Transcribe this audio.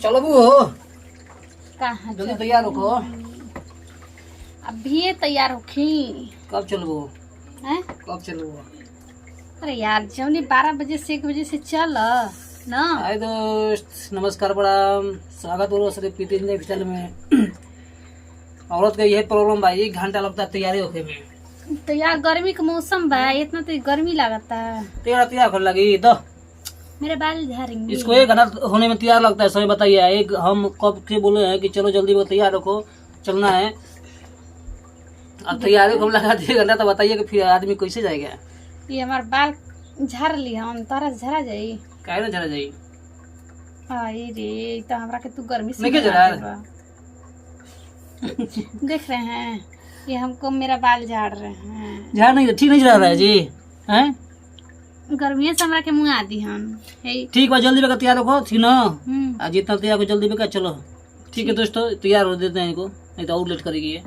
चलो बू हो कहाँ जल्दी तैयार हो। अभी ये तैयार होखी कब चलबो हैं? कब चलबो? अरे यार जौनी 12 बजे से 1 बजे से चल ना। हाय दोस्त, नमस्कार, प्रणाम, स्वागत बोलो सर पीटी चैनल में। औरत का यही प्रॉब्लम भाई, 1 घंटा लगता है तैयारी होके में। तो यार गर्मी का मौसम बा, इतना तो गर्मी लगता है। तैयार कर लगी तो मेरे बाल झड़ेंगे। इसको 1 घंटा होने में तैयार लगता है। समय बताइए, एक हम कब के बोले हैं कि चलो जल्दी वो तैयार रखो, चलना है। अब तैयारी को हम लगा 1 घंटा, तो बताइए कि फिर आदमी कैसे जाएगा? ये हमारे बाल झड़ लिया, हम तारा झड़ा जाई। काहे ना झड़ जाई? आई रे, तो हमरा के तू गर्मी से नहीं क्या बना झड़ा? देबा। देख रहे हैं ये हमको मेरा बाल झाड़ रहे हैं। झड़ नहीं, ठीक नहीं झड़ रहा है जी, हैं? गर्मी से हमरा के मुँह आदि हम ठीक बा, जल्दी बेका तैयार रखो, ठीक ना? हम्म। आज जितना तैयार हो जल्दी बेका चलो। ठीक है दोस्तों, तैयार हो देते हैं इनको, नहीं तो और लेट करेगी ये।